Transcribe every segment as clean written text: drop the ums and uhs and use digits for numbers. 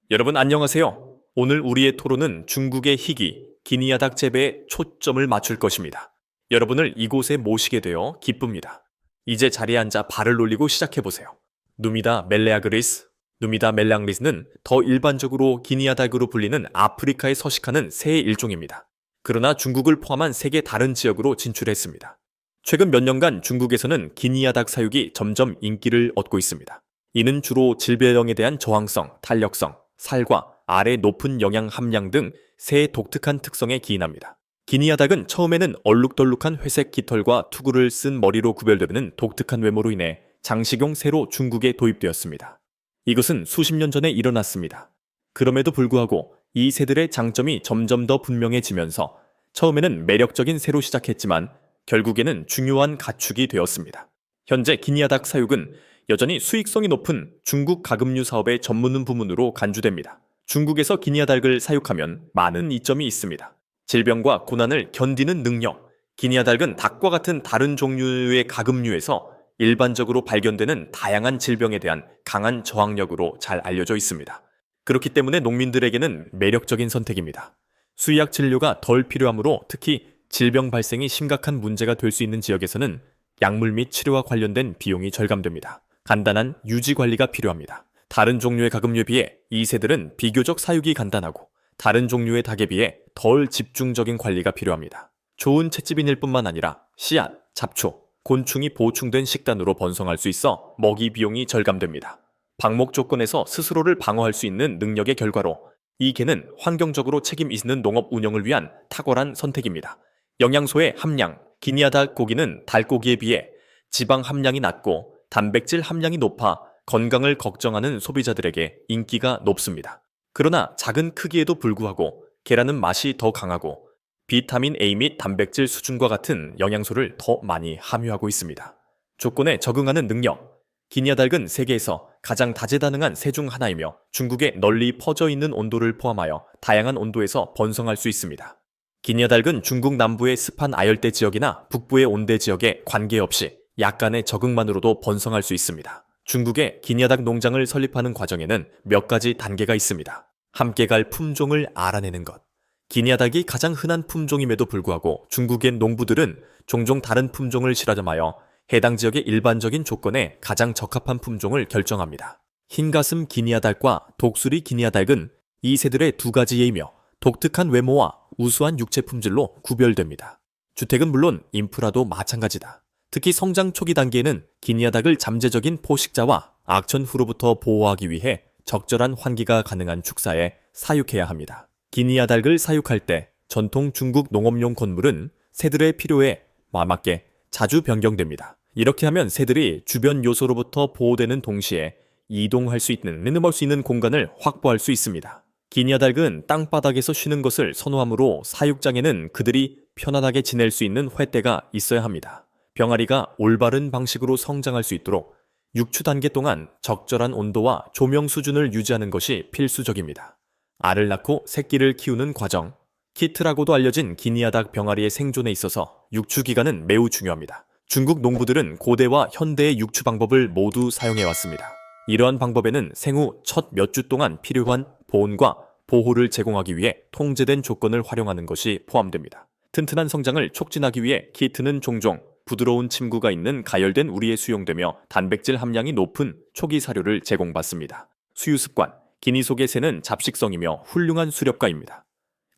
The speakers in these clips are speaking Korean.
여러분 안녕하세요. 오늘 우리의 토론은 중국의 희귀, 기니아닥 재배에 초점을 맞출 것입니다. 여러분을 이곳에 모시게 되어 기쁩니다. 이제 자리에 앉아 발을 올리고 시작해보세요. 누미다 멜레아그리스, 누미다 멜랑리스는 더 일반적으로 기니아닥으로 불리는 아프리카에 서식하는 새의 일종입니다. 그러나 중국을 포함한 세계 다른 지역으로 진출했습니다. 최근 몇 년간 중국에서는 기니아닥 사육이 점점 인기를 얻고 있습니다. 이는 주로 질병에 대한 저항성, 탄력성, 살과 알의 높은 영양 함량 등 새의 독특한 특성에 기인합니다. 기니아닥은 처음에는 얼룩덜룩한 회색 깃털과 투구를 쓴 머리로 구별되는 독특한 외모로 인해 장식용 새로 중국에 도입되었습니다. 이것은 수십 년 전에 일어났습니다. 그럼에도 불구하고 이 새들의 장점이 점점 더 분명해지면서 처음에는 매력적인 새로 시작했지만 결국에는 중요한 가축이 되었습니다. 현재 기니아닥 사육은 여전히 수익성이 높은 중국 가금류 사업의 전문 부문으로 간주됩니다. 중국에서 기니아닥을 사육하면 많은 이점이 있습니다. 질병과 고난을 견디는 능력. 기니아닥은 닭과 같은 다른 종류의 가금류에서 일반적으로 발견되는 다양한 질병에 대한 강한 저항력으로 잘 알려져 있습니다. 그렇기 때문에 농민들에게는 매력적인 선택입니다. 수의학 진료가 덜 필요하므로 특히 질병 발생이 심각한 문제가 될 수 있는 지역에서는 약물 및 치료와 관련된 비용이 절감됩니다. 간단한 유지 관리가 필요합니다. 다른 종류의 가금류에 비해 이 새들은 비교적 사육이 간단하고 다른 종류의 닭에 비해 덜 집중적인 관리가 필요합니다. 좋은 횟집인일 뿐만 아니라 씨앗, 잡초, 곤충이 보충된 식단으로 번성할 수 있어 먹이 비용이 절감됩니다. 방목 조건에서 스스로를 방어할 수 있는 능력의 결과로 이 개는 환경적으로 책임 있는 농업 운영을 위한 탁월한 선택입니다. 영양소의 함량. 기니아닥 고기는 닭고기에 비해 지방 함량이 낮고 단백질 함량이 높아 건강을 걱정하는 소비자들에게 인기가 높습니다. 그러나 작은 크기에도 불구하고 계란은 맛이 더 강하고 비타민 A 및 단백질 수준과 같은 영양소를 더 많이 함유하고 있습니다. 조건에 적응하는 능력. 기니아닥은 세계에서 가장 다재다능한 새 중 하나이며 중국에 널리 퍼져 있는 온도를 포함하여 다양한 온도에서 번성할 수 있습니다. 기니아닥은 중국 남부의 습한 아열대 지역이나 북부의 온대 지역에 관계없이 약간의 적응만으로도 번성할 수 있습니다. 중국의 기니아닥 농장을 설립하는 과정에는 몇 가지 단계가 있습니다. 함께 갈 품종을 알아내는 것. 기니아닥이 가장 흔한 품종임에도 불구하고 중국의 농부들은 종종 다른 품종을 실험하여 해당 지역의 일반적인 조건에 가장 적합한 품종을 결정합니다. 흰가슴 기니아닥과 독수리 기니아닥은 이 새들의 두 가지 예이며 독특한 외모와 우수한 육체 품질로 구별됩니다. 주택은 물론 인프라도 마찬가지다. 특히 성장 초기 단계에는 기니아닥을 잠재적인 포식자와 악천 후로부터 보호하기 위해 적절한 환기가 가능한 축사에 사육해야 합니다. 기니아닥을 사육할 때 전통 중국 농업용 건물은 새들의 필요에 맞게 자주 변경됩니다. 이렇게 하면 새들이 주변 요소로부터 보호되는 동시에 이동할 수 있는, 내놓을 수 있는 공간을 확보할 수 있습니다. 기니아닥은 땅바닥에서 쉬는 것을 선호하므로 사육장에는 그들이 편안하게 지낼 수 있는 횃대가 있어야 합니다. 병아리가 올바른 방식으로 성장할 수 있도록 육추 단계 동안 적절한 온도와 조명 수준을 유지하는 것이 필수적입니다. 알을 낳고 새끼를 키우는 과정. 키트라고도 알려진 기니아닥 병아리의 생존에 있어서 육추 기간은 매우 중요합니다. 중국 농부들은 고대와 현대의 육추 방법을 모두 사용해왔습니다. 이러한 방법에는 생후 첫 몇 주 동안 필요한 보온과 보호를 제공하기 위해 통제된 조건을 활용하는 것이 포함됩니다. 튼튼한 성장을 촉진하기 위해 키트는 종종 부드러운 침구가 있는 가열된 우리에 수용되며 단백질 함량이 높은 초기 사료를 제공받습니다. 수유 습관. 기니 속의 새는 잡식성이며 훌륭한 수렵가입니다.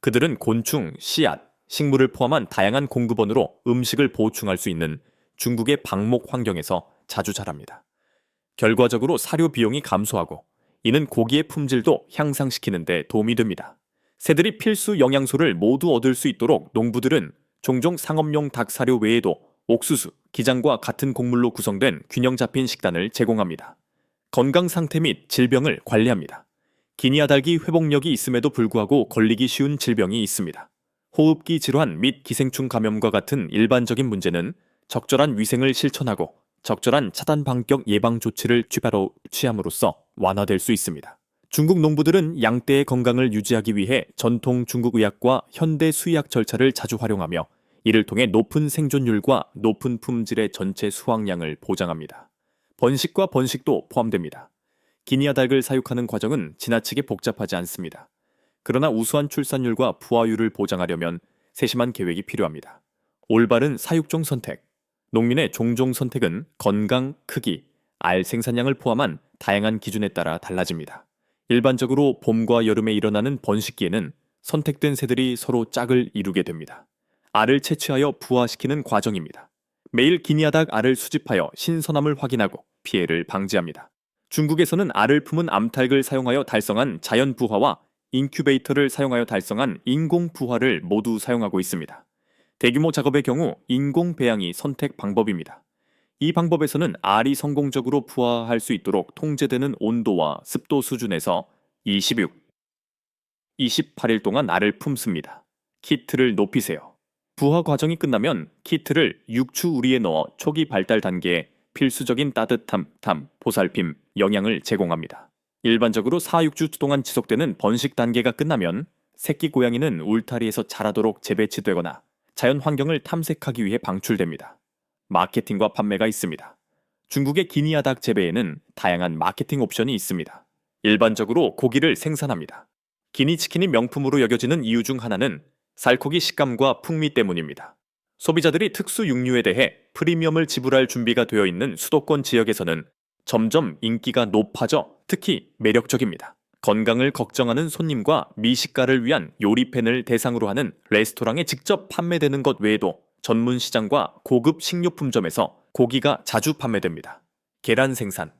그들은 곤충, 씨앗, 식물을 포함한 다양한 공급원으로 음식을 보충할 수 있는 중국의 방목 환경에서 자주 자랍니다. 결과적으로 사료 비용이 감소하고 이는 고기의 품질도 향상시키는 데 도움이 됩니다. 새들이 필수 영양소를 모두 얻을 수 있도록 농부들은 종종 상업용 닭 사료 외에도 옥수수, 기장과 같은 곡물로 구성된 균형 잡힌 식단을 제공합니다. 건강 상태 및 질병을 관리합니다. 기니아닥이 회복력이 있음에도 불구하고 걸리기 쉬운 질병이 있습니다. 호흡기 질환 및 기생충 감염과 같은 일반적인 문제는 적절한 위생을 실천하고 적절한 차단 방역 예방 조치를 바로 취함으로써 완화될 수 있습니다. 중국 농부들은 양떼의 건강을 유지하기 위해 전통 중국 의학과 현대 수의학 절차를 자주 활용하며 이를 통해 높은 생존율과 높은 품질의 전체 수확량을 보장합니다. 번식과 번식도 포함됩니다. 기니아 닭을 사육하는 과정은 지나치게 복잡하지 않습니다. 그러나 우수한 출산율과 부화율을 보장하려면 세심한 계획이 필요합니다. 올바른 사육종 선택. 농민의 종종 선택은 건강, 크기, 알 생산량을 포함한 다양한 기준에 따라 달라집니다. 일반적으로 봄과 여름에 일어나는 번식기에는 선택된 새들이 서로 짝을 이루게 됩니다. 알을 채취하여 부화시키는 과정입니다. 매일 기니아 닭 알을 수집하여 신선함을 확인하고 피해를 방지합니다. 중국에서는 알을 품은 암탉을 사용하여 달성한 자연 부화와 인큐베이터를 사용하여 달성한 인공 부화를 모두 사용하고 있습니다. 대규모 작업의 경우 인공 배양이 선택 방법입니다. 이 방법에서는 알이 성공적으로 부화할 수 있도록 통제되는 온도와 습도 수준에서 28일 동안 알을 품습니다. 키트를 높이세요. 부화 과정이 끝나면 키트를 육추 우리에 넣어 초기 발달 단계에 필수적인 따뜻함, 보살핌, 영양을 제공합니다. 일반적으로 4-6주 동안 지속되는 번식 단계가 끝나면 새끼 고양이는 울타리에서 자라도록 재배치되거나 자연 환경을 탐색하기 위해 방출됩니다. 마케팅과 판매가 있습니다. 중국의 기니아 닭 재배에는 다양한 마케팅 옵션이 있습니다. 일반적으로 고기를 생산합니다. 기니치킨이 명품으로 여겨지는 이유 중 하나는 살코기 식감과 풍미 때문입니다. 소비자들이 특수 육류에 대해 프리미엄을 지불할 준비가 되어 있는 수도권 지역에서는 점점 인기가 높아져 특히 매력적입니다. 건강을 걱정하는 손님과 미식가를 위한 요리팬을 대상으로 하는 레스토랑에 직접 판매되는 것 외에도 전문 시장과 고급 식료품점에서 고기가 자주 판매됩니다. 계란 생산.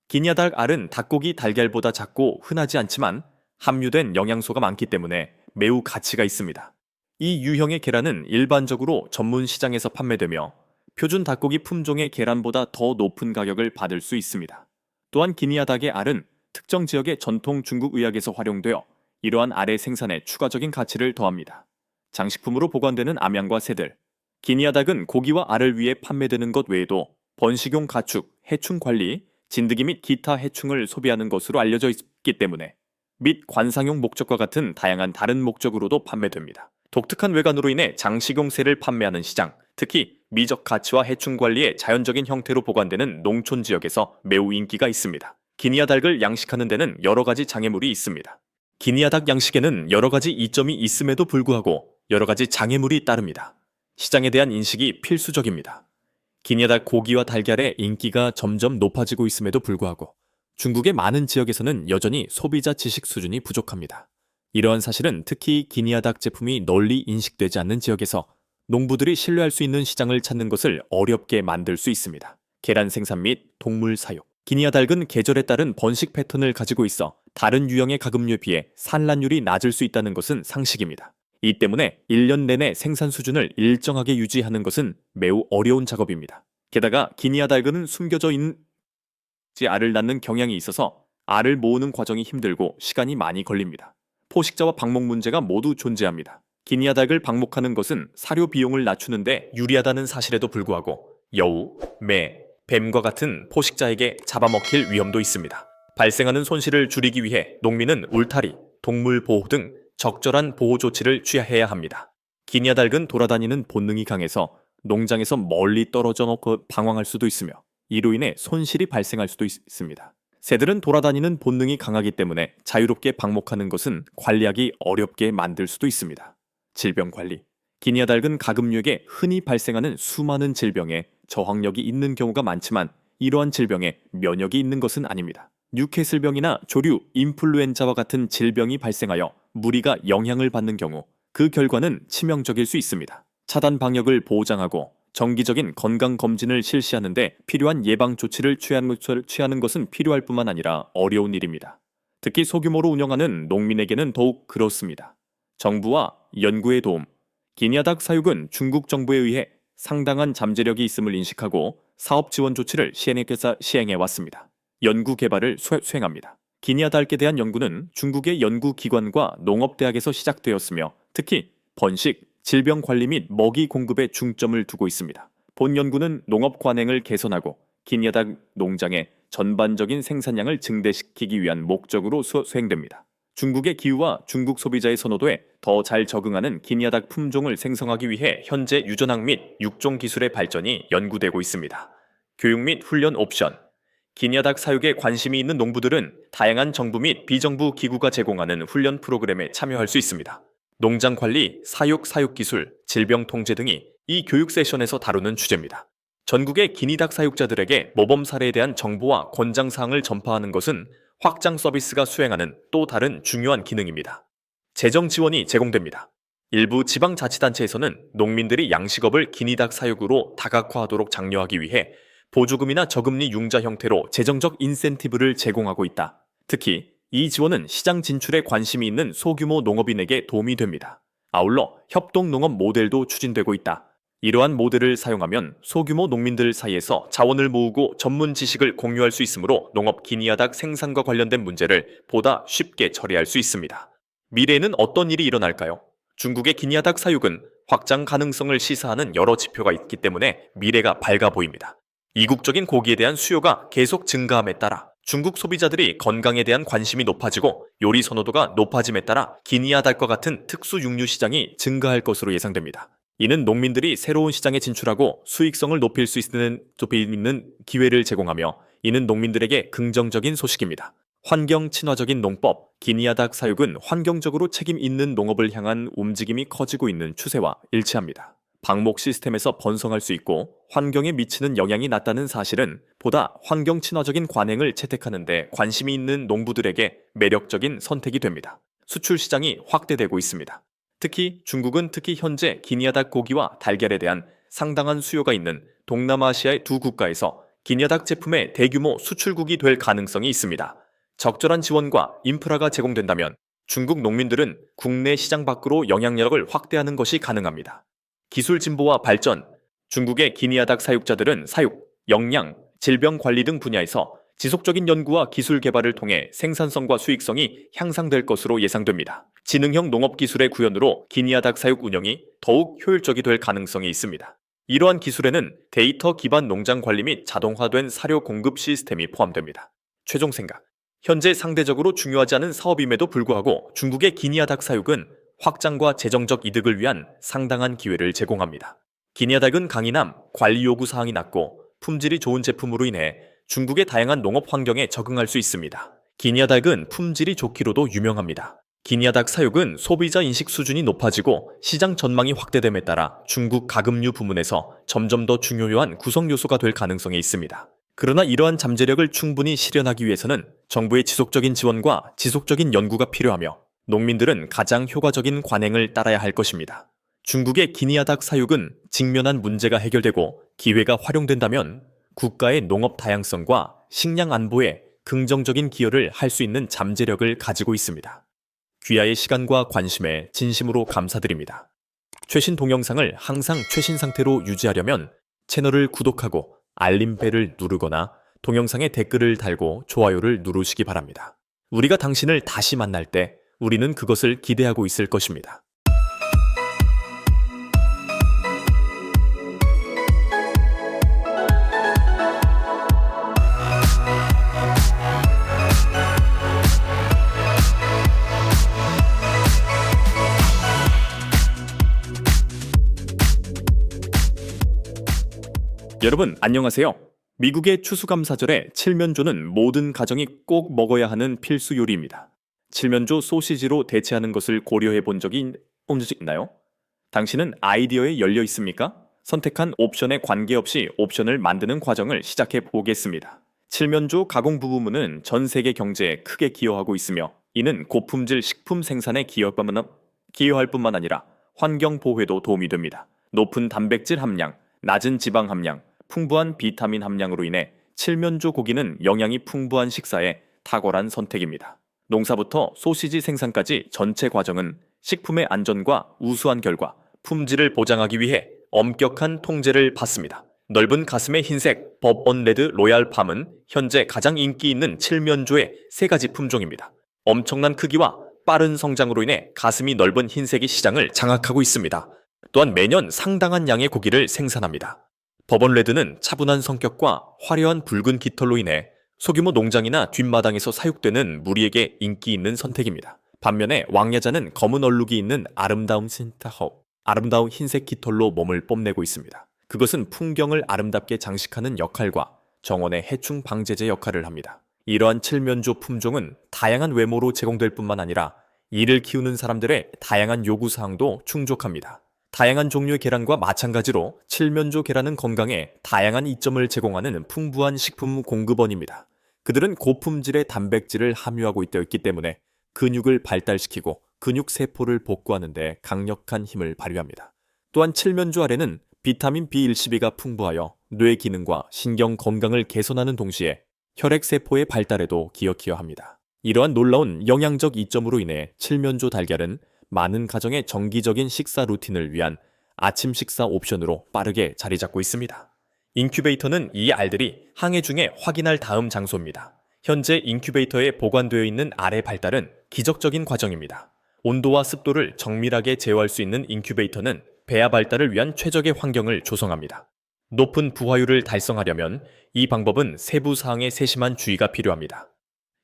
기니아 닭 알은 닭고기 달걀보다 작고 흔하지 않지만 함유된 영양소가 많기 때문에 매우 가치가 있습니다. 이 유형의 계란은 일반적으로 전문 시장에서 판매되며 표준 닭고기 품종의 계란보다 더 높은 가격을 받을 수 있습니다. 또한 기니아 닭의 알은 특정 지역의 전통 중국 의학에서 활용되어 이러한 알의 생산에 추가적인 가치를 더합니다. 장식품으로 보관되는 암양과 새들. 기니아 닭은 고기와 알을 위해 판매되는 것 외에도 번식용 가축, 해충 관리, 진드기 및 기타 해충을 소비하는 것으로 알려져 있기 때문에 및 관상용 목적과 같은 다양한 다른 목적으로도 판매됩니다. 독특한 외관으로 인해 장식용 새를 판매하는 시장, 특히 미적 가치와 해충 관리의 자연적인 형태로 보관되는 농촌 지역에서 매우 인기가 있습니다. 기니아 닭을 양식하는 데는 여러 가지 장애물이 있습니다. 기니아 닭 양식에는 여러 가지 이점이 있음에도 불구하고 여러 가지 장애물이 따릅니다. 시장에 대한 인식이 필수적입니다. 기니아 닭 고기와 달걀의 인기가 점점 높아지고 있음에도 불구하고 중국의 많은 지역에서는 여전히 소비자 지식 수준이 부족합니다. 이러한 사실은 특히 기니아 닭 제품이 널리 인식되지 않는 지역에서 농부들이 신뢰할 수 있는 시장을 찾는 것을 어렵게 만들 수 있습니다. 계란 생산 및 동물 사육. 기니아 닭은 계절에 따른 번식 패턴을 가지고 있어 다른 유형의 가금류에 비해 산란율이 낮을 수 있다는 것은 상식입니다. 이 때문에 1년 내내 생산 수준을 일정하게 유지하는 것은 매우 어려운 작업입니다. 게다가 기니아 닭은 숨겨져 있는 알을 낳는 경향이 있어서 알을 모으는 과정이 힘들고 시간이 많이 걸립니다. 포식자와 방목 문제가 모두 존재합니다. 기니아 닭을 방목하는 것은 사료 비용을 낮추는데 유리하다는 사실에도 불구하고 여우, 매, 뱀과 같은 포식자에게 잡아먹힐 위험도 있습니다. 발생하는 손실을 줄이기 위해 농민은 울타리, 동물 보호 등 적절한 보호 조치를 취해야 합니다. 기니아 닭은 돌아다니는 본능이 강해서 농장에서 멀리 떨어져 놓고 방황할 수도 있으며 이로 인해 손실이 발생할 수도 있습니다. 새들은 돌아다니는 본능이 강하기 때문에 자유롭게 방목하는 것은 관리하기 어렵게 만들 수도 있습니다. 질병 관리. 기니아 닭은 가금류에게 흔히 발생하는 수많은 질병에 저항력이 있는 경우가 많지만 이러한 질병에 면역이 있는 것은 아닙니다. 뉴캐슬병이나 조류, 인플루엔자와 같은 질병이 발생하여 무리가 영향을 받는 경우 그 결과는 치명적일 수 있습니다. 차단 방역을 보장하고 정기적인 건강검진을 실시하는 데 필요한 예방 조치를 취하는 것은 필요할 뿐만 아니라 어려운 일입니다. 특히 소규모로 운영하는 농민에게는 더욱 그렇습니다. 정부와 연구의 도움. 기니아 닭 사육은 중국 정부에 의해 상당한 잠재력이 있음을 인식하고 사업 지원 조치를 시행해 왔습니다. 연구 개발을 수행합니다. 기니아 닭에 대한 연구는 중국의 연구기관과 농업대학에서 시작되었으며 특히 번식, 질병 관리 및 먹이 공급에 중점을 두고 있습니다. 본 연구는 농업 관행을 개선하고 기니아 닭 농장의 전반적인 생산량을 증대시키기 위한 목적으로 수행됩니다. 중국의 기후와 중국 소비자의 선호도에 더 잘 적응하는 기니아 닭 품종을 생성하기 위해 현재 유전학 및 육종 기술의 발전이 연구되고 있습니다. 교육 및 훈련 옵션. 기니아닭 사육에 관심이 있는 농부들은 다양한 정부 및 비정부 기구가 제공하는 훈련 프로그램에 참여할 수 있습니다. 농장 관리, 사육 기술, 질병 통제 등이 이 교육 세션에서 다루는 주제입니다. 전국의 기니닭 사육자들에게 모범 사례에 대한 정보와 권장 사항을 전파하는 것은 확장 서비스가 수행하는 또 다른 중요한 기능입니다. 재정 지원이 제공됩니다. 일부 지방자치단체에서는 농민들이 양식업을 기니닭 사육으로 다각화하도록 장려하기 위해 보조금이나 저금리 융자 형태로 재정적 인센티브를 제공하고 있다. 특히 이 지원은 시장 진출에 관심이 있는 소규모 농업인에게 도움이 됩니다. 아울러 협동농업 모델도 추진되고 있다. 이러한 모델을 사용하면 소규모 농민들 사이에서 자원을 모으고 전문 지식을 공유할 수 있으므로 농업 기니아닭 생산과 관련된 문제를 보다 쉽게 처리할 수 있습니다. 미래에는 어떤 일이 일어날까요? 중국의 기니아닭 사육은 확장 가능성을 시사하는 여러 지표가 있기 때문에 미래가 밝아 보입니다. 이국적인 고기에 대한 수요가 계속 증가함에 따라 중국 소비자들이 건강에 대한 관심이 높아지고 요리 선호도가 높아짐에 따라 기니아닭과 같은 특수 육류 시장이 증가할 것으로 예상됩니다. 이는 농민들이 새로운 시장에 진출하고 수익성을 높일 수 있는 기회를 제공하며 이는 농민들에게 긍정적인 소식입니다. 환경 친화적인 농법, 기니아닭 사육은 환경적으로 책임 있는 농업을 향한 움직임이 커지고 있는 추세와 일치합니다. 방목 시스템에서 번성할 수 있고 환경에 미치는 영향이 낮다는 사실은 보다 환경 친화적인 관행을 채택하는 데 관심이 있는 농부들에게 매력적인 선택이 됩니다. 수출 시장이 확대되고 있습니다. 중국은 특히 현재 기니아닭 고기와 달걀에 대한 상당한 수요가 있는 동남아시아의 두 국가에서 기니아닭 제품의 대규모 수출국이 될 가능성이 있습니다. 적절한 지원과 인프라가 제공된다면 중국 농민들은 국내 시장 밖으로 영향력을 확대하는 것이 가능합니다. 기술 진보와 발전, 중국의 기니아닭 사육자들은 사육, 영양, 질병 관리 등 분야에서 지속적인 연구와 기술 개발을 통해 생산성과 수익성이 향상될 것으로 예상됩니다. 지능형 농업 기술의 구현으로 기니아닭 사육 운영이 더욱 효율적이 될 가능성이 있습니다. 이러한 기술에는 데이터 기반 농장 관리 및 자동화된 사료 공급 시스템이 포함됩니다. 최종 생각. 현재 상대적으로 중요하지 않은 사업임에도 불구하고 중국의 기니아닭 사육은 확장과 재정적 이득을 위한 상당한 기회를 제공합니다. 기니아닭은 강인함, 관리 요구 사항이 낮고 품질이 좋은 제품으로 인해 중국의 다양한 농업 환경에 적응할 수 있습니다. 기니아닭은 품질이 좋기로도 유명합니다. 기니아닭 사육은 소비자 인식 수준이 높아지고 시장 전망이 확대됨에 따라 중국 가금류 부문에서 점점 더 중요한 구성 요소가 될 가능성이 있습니다. 그러나 이러한 잠재력을 충분히 실현하기 위해서는 정부의 지속적인 지원과 지속적인 연구가 필요하며 농민들은 가장 효과적인 관행을 따라야 할 것입니다. 중국의 기니아닭 사육은 직면한 문제가 해결되고 기회가 활용된다면 국가의 농업 다양성과 식량 안보에 긍정적인 기여를 할 수 있는 잠재력을 가지고 있습니다. 귀하의 시간과 관심에 진심으로 감사드립니다. 최신 동영상을 항상 최신 상태로 유지하려면 채널을 구독하고 알림벨을 누르거나 동영상에 댓글을 달고 좋아요를 누르시기 바랍니다. 우리가 당신을 다시 만날 때 우리는 그것을 기대하고 있을 것입니다. 여러분 안녕하세요. 미국의 추수감사절에 칠면조는 모든 가정이 꼭 먹어야 하는 필수 요리입니다. 칠면조 소시지로 대체하는 것을 고려해 본 적이 있나요? 당신은 아이디어에 열려 있습니까? 선택한 옵션에 관계없이 옵션을 만드는 과정을 시작해 보겠습니다. 칠면조 가공 부분은 전 세계 경제에 크게 기여하고 있으며 이는 고품질 식품 생산에 기여할 뿐만 아니라 환경 보호에도 도움이 됩니다. 높은 단백질 함량, 낮은 지방 함량, 풍부한 비타민 함량으로 인해 칠면조 고기는 영양이 풍부한 식사에 탁월한 선택입니다. 농사부터 소시지 생산까지 전체 과정은 식품의 안전과 우수한 결과, 품질을 보장하기 위해 엄격한 통제를 받습니다. 넓은 가슴의 흰색 버번 레드 로얄 팜은 현재 가장 인기 있는 칠면조의 세 가지 품종입니다. 엄청난 크기와 빠른 성장으로 인해 가슴이 넓은 흰색이 시장을 장악하고 있습니다. 또한 매년 상당한 양의 고기를 생산합니다. 버번 레드는 차분한 성격과 화려한 붉은 깃털로 인해 소규모 농장이나 뒷마당에서 사육되는 무리에게 인기 있는 선택입니다. 반면에 왕야자는 검은 얼룩이 있는 아름다운 흰색 깃털로 몸을 뽐내고 있습니다. 그것은 풍경을 아름답게 장식하는 역할과 정원의 해충 방제제 역할을 합니다. 이러한 칠면조 품종은 다양한 외모로 제공될 뿐만 아니라 이를 키우는 사람들의 다양한 요구사항도 충족합니다. 다양한 종류의 계란과 마찬가지로 칠면조 계란은 건강에 다양한 이점을 제공하는 풍부한 식품 공급원입니다. 그들은 고품질의 단백질을 함유하고 있기 때문에 근육을 발달시키고 근육 세포를 복구하는 데 강력한 힘을 발휘합니다. 또한 칠면조 알에는 비타민 B12가 풍부하여 뇌 기능과 신경 건강을 개선하는 동시에 혈액 세포의 발달에도 기여합니다. 이러한 놀라운 영양적 이점으로 인해 칠면조 달걀은 많은 가정의 정기적인 식사 루틴을 위한 아침 식사 옵션으로 빠르게 자리 잡고 있습니다. 인큐베이터는 이 알들이 항해 중에 확인할 다음 장소입니다. 현재 인큐베이터에 보관되어 있는 알의 발달은 기적적인 과정입니다. 온도와 습도를 정밀하게 제어할 수 있는 인큐베이터는 배아 발달을 위한 최적의 환경을 조성합니다. 높은 부화율을 달성하려면 이 방법은 세부 사항에 세심한 주의가 필요합니다.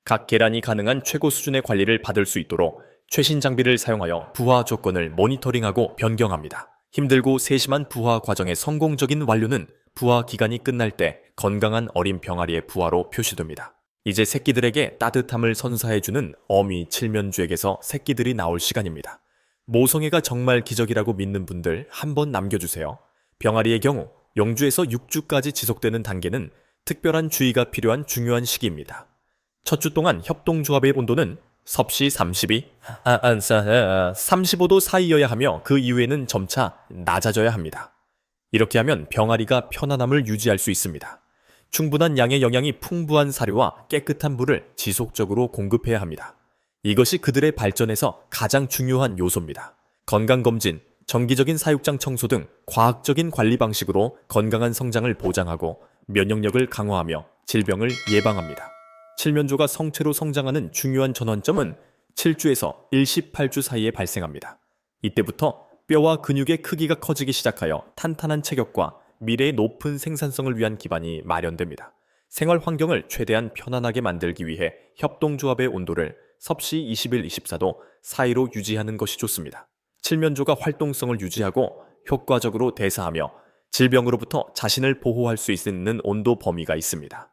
각 계란이 가능한 최고 수준의 관리를 받을 수 있도록 최신 장비를 사용하여 부화 조건을 모니터링하고 변경합니다. 힘들고 세심한 부화 과정의 성공적인 완료는 부화 기간이 끝날 때 건강한 어린 병아리의 부화로 표시됩니다. 이제 새끼들에게 따뜻함을 선사해주는 어미 칠면조에게서 새끼들이 나올 시간입니다. 모성애가 정말 기적이라고 믿는 분들 한번 남겨주세요. 병아리의 경우 영주에서 6주까지 지속되는 단계는 특별한 주의가 필요한 중요한 시기입니다. 첫 주 동안 협동조합의 온도는 섭씨 35도 사이여야 하며 그 이후에는 점차 낮아져야 합니다. 이렇게 하면 병아리가 편안함을 유지할 수 있습니다. 충분한 양의 영양이 풍부한 사료와 깨끗한 물을 지속적으로 공급해야 합니다. 이것이 그들의 발전에서 가장 중요한 요소입니다. 건강검진, 정기적인 사육장 청소 등 과학적인 관리 방식으로 건강한 성장을 보장하고 면역력을 강화하며 질병을 예방합니다. 칠면조가 성체로 성장하는 중요한 전환점은 7주에서 18주 사이에 발생합니다. 이때부터 뼈와 근육의 크기가 커지기 시작하여 탄탄한 체격과 미래의 높은 생산성을 위한 기반이 마련됩니다. 생활 환경을 최대한 편안하게 만들기 위해 협동조합의 온도를 섭씨 21, 24도 사이로 유지하는 것이 좋습니다. 칠면조가 활동성을 유지하고 효과적으로 대사하며 질병으로부터 자신을 보호할 수 있는 온도 범위가 있습니다.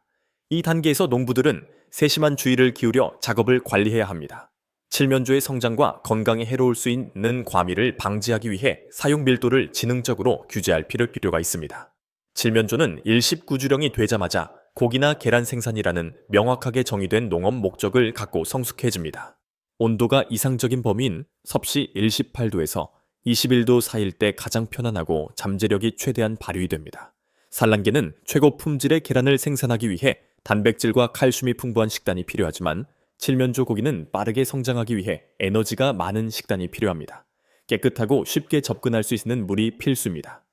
이 단계에서 농부들은 세심한 주의를 기울여 작업을 관리해야 합니다. 칠면조의 성장과 건강에 해로울 수 있는 과미를 방지하기 위해 사용 밀도를 지능적으로 규제할 필요가 있습니다. 칠면조는 일십구주령이 되자마자 고기나 계란 생산이라는 명확하게 정의된 농업 목적을 갖고 성숙해집니다. 온도가 이상적인 범위인 섭씨 18도에서 21도 사이일 때 가장 편안하고 잠재력이 최대한 발휘됩니다. 산란계는 최고 품질의 계란을 생산하기 위해 단백질과 칼슘이 풍부한 식단이 필요하지만 칠면조 고기는 빠르게 성장하기 위해 에너지가 많은 식단이 필요합니다. 깨끗하고 쉽게 접근할 수 있는 물이 필수입니다.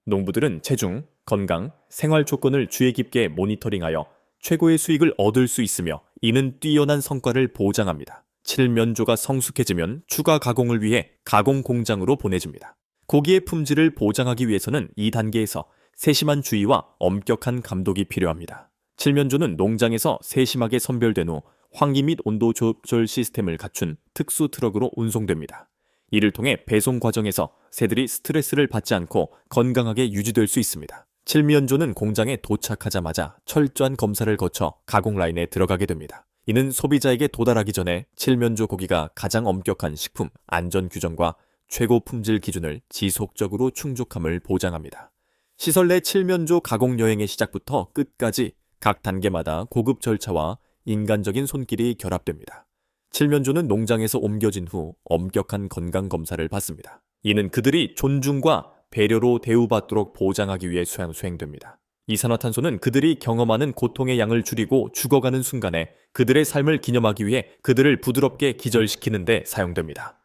농부들은 체중, 건강, 생활 조건을 주의 깊게 모니터링하여 최고의 수익을 얻을 수 있으며 이는 뛰어난 성과를 보장합니다. 칠면조가 성숙해지면 추가 가공을 위해 가공 공장으로 보내집니다. 고기의 품질을 보장하기 위해서는 이 단계에서 세심한 주의와 엄격한 감독이 필요합니다. 칠면조는 농장에서 세심하게 선별된 후 환기 및 온도 조절 시스템을 갖춘 특수 트럭으로 운송됩니다. 이를 통해 배송 과정에서 새들이 스트레스를 받지 않고 건강하게 유지될 수 있습니다. 칠면조는 공장에 도착하자마자 철저한 검사를 거쳐 가공 라인에 들어가게 됩니다. 이는 소비자에게 도달하기 전에 칠면조 고기가 가장 엄격한 식품 안전 규정과 최고 품질 기준을 지속적으로 충족함을 보장합니다. 시설 내 칠면조 가공 여행의 시작부터 끝까지 각 단계마다 고급 절차와 인간적인 손길이 결합됩니다. 칠면조는 농장에서 옮겨진 후 엄격한 건강 검사를 받습니다. 이는 그들이 존중과 배려로 대우받도록 보장하기 위해 수행됩니다. 이산화탄소는 그들이 경험하는 고통의 양을 줄이고 죽어가는 순간에 그들의 삶을 기념하기 위해 그들을 부드럽게 기절시키는 데 사용됩니다.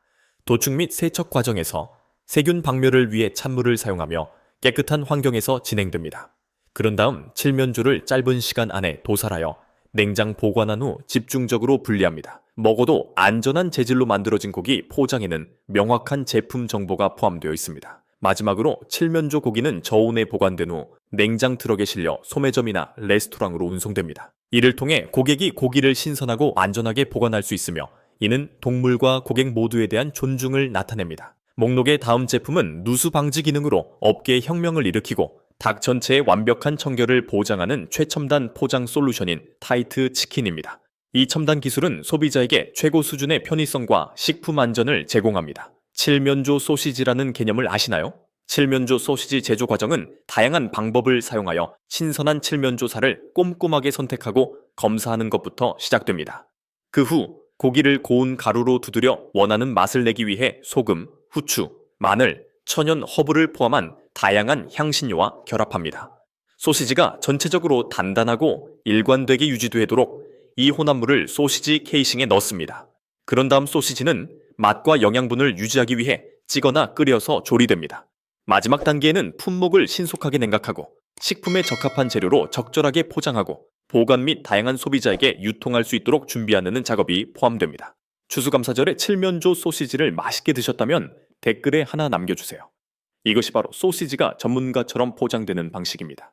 도축 및 세척 과정에서 세균 박멸을 위해 찬물을 사용하며 깨끗한 환경에서 진행됩니다. 그런 다음 칠면조를 짧은 시간 안에 도살하여 냉장 보관한 후 집중적으로 분리합니다. 먹어도 안전한 재질로 만들어진 고기 포장에는 명확한 제품 정보가 포함되어 있습니다. 마지막으로 칠면조 고기는 저온에 보관된 후 냉장 트럭에 실려 소매점이나 레스토랑으로 운송됩니다. 이를 통해 고객이 고기를 신선하고 안전하게 보관할 수 있으며 이는 동물과 고객 모두에 대한 존중을 나타냅니다. 목록의 다음 제품은 누수 방지 기능으로 업계의 혁명을 일으키고 닭 전체의 완벽한 청결을 보장하는 최첨단 포장 솔루션인 타이트 치킨입니다. 이 첨단 기술은 소비자에게 최고 수준의 편의성과 식품 안전을 제공합니다. 칠면조 소시지라는 개념을 아시나요? 칠면조 소시지 제조 과정은 다양한 방법을 사용하여 신선한 칠면조살을 꼼꼼하게 선택하고 검사하는 것부터 시작됩니다. 그 후 고기를 고운 가루로 두드려 원하는 맛을 내기 위해 소금, 후추, 마늘, 천연 허브를 포함한 다양한 향신료와 결합합니다. 소시지가 전체적으로 단단하고 일관되게 유지되도록 이 혼합물을 소시지 케이싱에 넣습니다. 그런 다음 소시지는 맛과 영양분을 유지하기 위해 찌거나 끓여서 조리됩니다. 마지막 단계에는 품목을 신속하게 냉각하고 식품에 적합한 재료로 적절하게 포장하고 보관 및 다양한 소비자에게 유통할 수 있도록 준비하는 작업이 포함됩니다. 추수감사절에 칠면조 소시지를 맛있게 드셨다면 댓글에 하나 남겨주세요. 이것이 바로 소시지가 전문가처럼 포장되는 방식입니다.